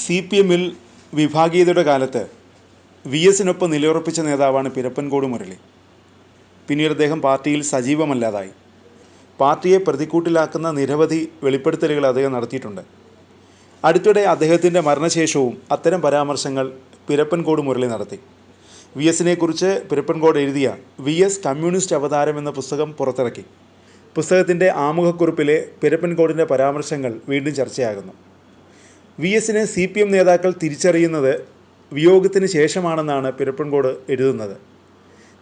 CPM-ൽ വിഭാഗീയതയുടെ കാലത്ത് VS-നൊപ്പം നിലയുറപ്പിച്ച നേതാവാണ് പിരപ്പൻകോട് മുരളി. പിന്നീട് അദ്ദേഹം പാർട്ടിയിൽ സജീവമല്ലാതായി. പാർട്ടിയെ പ്രതിക്കൂട്ടിലാക്കുന്ന നിരവധി വെളിപ്പെടുത്തലുകൾ അദ്ദേഹം നടത്തിയിട്ടുണ്ട്. അടുത്തിടെ അദ്ദേഹത്തിൻ്റെ മരണശേഷവും അത്തരം പരാമർശങ്ങൾ പിരപ്പൻകോട് മുരളി നടത്തി. VS-നെക്കുറിച്ച് പിരപ്പൻകോട് എഴുതിയ VS കമ്മ്യൂണിസ്റ്റ് അവതാരം എന്ന പുസ്തകം പുറത്തിറക്കി. പുസ്തകത്തിൻ്റെ ആമുഖക്കുറിപ്പിലെ പിരപ്പൻകോടിൻ്റെ പരാമർശങ്ങൾ വീണ്ടും ചർച്ചയാകുന്നു. VS-നെ CPM നേതാക്കൾ തിരിച്ചറിയുന്നത് വിയോഗത്തിന് ശേഷമാണെന്നാണ് പിരപ്പൻകോട് എഴുതുന്നത്.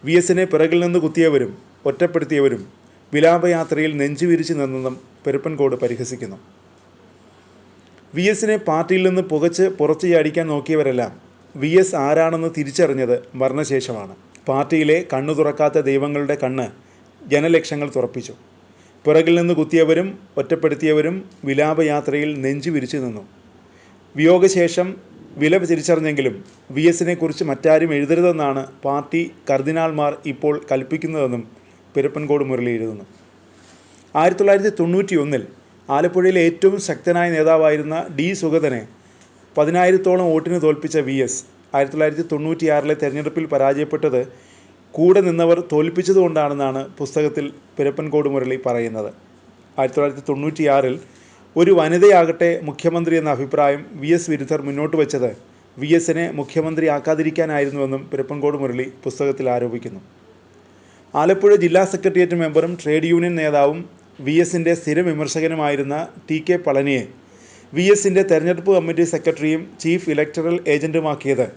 VS-നെ പിറകിൽ നിന്ന് കുത്തിയവരും ഒറ്റപ്പെടുത്തിയവരും വിലാപയാത്രയിൽ നെഞ്ചുവിരിച്ചു നിന്നെന്നും പിരപ്പൻകോട് പരിഹസിക്കുന്നു. VS-നെ പാർട്ടിയിൽ നിന്ന് പുകച്ച് പുറത്തു ചാടിക്കാൻ നോക്കിയവരെല്ലാം VS ആരാണെന്ന് തിരിച്ചറിഞ്ഞത് മരണശേഷമാണ്. പാർട്ടിയിലെ കണ്ണു തുറക്കാത്ത ദൈവങ്ങളുടെ കണ്ണ് ജനലക്ഷങ്ങൾ തുറപ്പിച്ചു. പിറകിൽ നിന്ന് കുത്തിയവരും ഒറ്റപ്പെടുത്തിയവരും വിലാപയാത്രയിൽ നെഞ്ചുവിരിച്ചു നിന്നു. വിയോഗശേഷം വില തിരിച്ചറിഞ്ഞെങ്കിലും VS-നെക്കുറിച്ച് മറ്റാരും എഴുതരുതെന്നാണ് പാർട്ടി കർദിനാൾമാർ ഇപ്പോൾ കൽപ്പിക്കുന്നതെന്നും പിരപ്പൻകോട് മുരളി എഴുതുന്നു. 1991-ൽ ആലപ്പുഴയിലെ ഏറ്റവും ശക്തനായ നേതാവായിരുന്ന D. സുഗതനെ 10,000-ഓളം വോട്ടിന് തോൽപ്പിച്ച VS 1996-ലെ തെരഞ്ഞെടുപ്പിൽ പരാജയപ്പെട്ടത് കൂടെ നിന്നവർ തോൽപ്പിച്ചതുകൊണ്ടാണെന്നാണ് പുസ്തകത്തിൽ പിരപ്പൻകോട് മുരളി പറയുന്നത്. 1996-ൽ ഒരു വനിതയാകട്ടെ മുഖ്യമന്ത്രി എന്ന അഭിപ്രായം VS വിരുദ്ധർ മുന്നോട്ട് വച്ചത് VS-നെ മുഖ്യമന്ത്രിയാക്കാതിരിക്കാനായിരുന്നുവെന്നും പിരപ്പൻകോട് മുരളി പുസ്തകത്തിൽ ആരോപിക്കുന്നു. ആലപ്പുഴ ജില്ലാ സെക്രട്ടേറിയറ്റ് മെമ്പറും ട്രേഡ് യൂണിയൻ നേതാവും VS-ൻ്റെ സ്ഥിരം വിമർശകനുമായിരുന്ന TK പളനിയെ VS-ൻ്റെ തെരഞ്ഞെടുപ്പ് കമ്മിറ്റി സെക്രട്ടറിയും ചീഫ് ഇലക്ടറൽ ഏജൻറ്റുമാക്കിയത്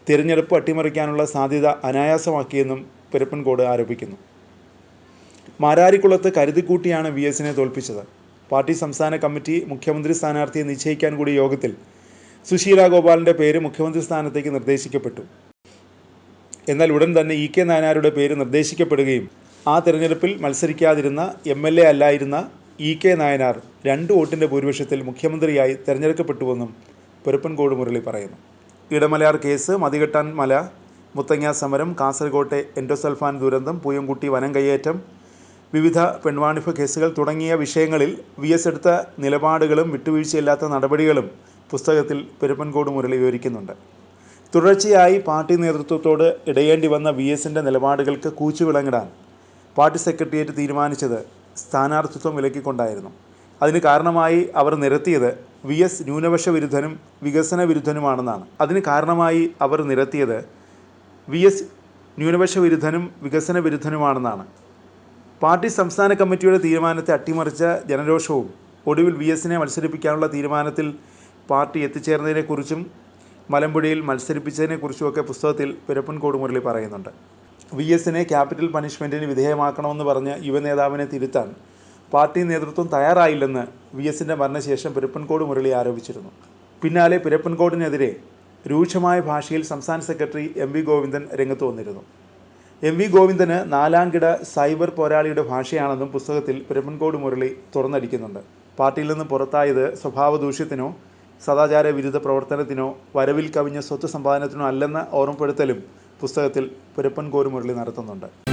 തിരഞ്ഞെടുപ്പ് അട്ടിമറിക്കാനുള്ള സാധ്യത അനായാസമാക്കിയെന്നും പിരപ്പൻകോട് ആരോപിക്കുന്നു. മാരാരിക്കുളത്ത് കരുതിക്കൂട്ടിയാണ് VS-നെ തോൽപ്പിച്ചത്. പാർട്ടി സംസ്ഥാന കമ്മിറ്റി മുഖ്യമന്ത്രി സ്ഥാനാർത്ഥിയെ നിശ്ചയിക്കാൻ കൂടിയ യോഗത്തിൽ സുശീല ഗോപാലിൻ്റെ പേര് മുഖ്യമന്ത്രി സ്ഥാനത്തേക്ക് നിർദ്ദേശിക്കപ്പെട്ടു. എന്നാൽ ഉടൻ തന്നെ EK നായനാരുടെ പേര് നിർദ്ദേശിക്കപ്പെടുകയും ആ തിരഞ്ഞെടുപ്പിൽ മത്സരിക്കാതിരുന്ന MLA അല്ലായിരുന്ന EK നായനാർ 2 വോട്ടിൻ്റെ ഭൂരിപക്ഷത്തിൽ മുഖ്യമന്ത്രിയായി തിരഞ്ഞെടുക്കപ്പെട്ടുവെന്നും പിരപ്പൻകോട് മുരളി പറയുന്നു. ഇടമലയാർ കേസ്, മതികെട്ടാൻ മല, മുത്തങ്ങ സമരം, കാസർകോട്ടെ എൻഡോസൾഫാൻ ദുരന്തം, പൂയംകുട്ടി വനം കയ്യേറ്റം, വിവിധ പെൺവാണിഭ കേസുകൾ തുടങ്ങിയ വിഷയങ്ങളിൽ VS എടുത്ത നിലപാടുകളും വിട്ടുവീഴ്ചയില്ലാത്ത നടപടികളും പുസ്തകത്തിൽ പിരപ്പൻകോട് മുരളി വിവരിക്കുന്നുണ്ട്. തുടർച്ചയായി പാർട്ടി നേതൃത്വത്തോട് ഇടയേണ്ടി വന്ന VS-ൻ്റെ നിലപാടുകൾക്ക് കൂച്ചുവിളങ്ങിടാൻ പാർട്ടി സെക്രട്ടേറിയറ്റ് തീരുമാനിച്ചത് സ്ഥാനാർത്ഥിത്വം വിലക്കിക്കൊണ്ടായിരുന്നു. അതിന് കാരണമായി അവർ നിരത്തിയത് VS ന്യൂനപക്ഷ വിരുദ്ധനും വികസന വിരുദ്ധനുമാണെന്നാണ്. പാർട്ടി സംസ്ഥാന കമ്മിറ്റിയുടെ തീരുമാനത്തെ അട്ടിമറിച്ച ജനരോഷവും ഒടുവിൽ VS-നെ മത്സരിപ്പിക്കാനുള്ള തീരുമാനത്തിൽ പാർട്ടി എത്തിച്ചേർന്നതിനെക്കുറിച്ചും മലമ്പുഴയിൽ മത്സരിപ്പിച്ചതിനെക്കുറിച്ചുമൊക്കെ പുസ്തകത്തിൽ പിരപ്പൻകോട് മുരളി പറയുന്നുണ്ട്. VS-നെ ക്യാപിറ്റൽ പണിഷ്മെൻറ്റിന് വിധേയമാക്കണമെന്ന് പറഞ്ഞ യുവനേതാവിനെ തിരുത്താൻ പാർട്ടി നേതൃത്വം തയ്യാറായില്ലെന്ന് VS-ൻ്റെ മരണശേഷം പിരപ്പൻകോട് മുരളി ആരോപിച്ചിരുന്നു. പിന്നാലെ പിരപ്പൻകോടിനെതിരെ രൂക്ഷമായ ഭാഷയിൽ സംസ്ഥാന സെക്രട്ടറി MV ഗോവിന്ദൻ രംഗത്ത് വന്നിരുന്നു. MV ഗോവിന്ദന് 4-ാം കിട സൈബർ പോരാളിയുടെ ഭാഷയാണെന്നും പുസ്തകത്തിൽ പിരപ്പൻകോട് മുരളി തുറന്നടിക്കുന്നുണ്ട്. പാർട്ടിയിൽ നിന്ന് പുറത്തായത് സ്വഭാവദൂഷ്യത്തിനോ സദാചാര വിരുദ്ധ പ്രവർത്തനത്തിനോ വരവിൽ കവിഞ്ഞ സ്വത്ത് സമ്പാദനത്തിനോ അല്ലെന്ന ഓർമ്മപ്പെടുത്തലും പുസ്തകത്തിൽ പിരപ്പൻകോട് മുരളി നടത്തുന്നുണ്ട്.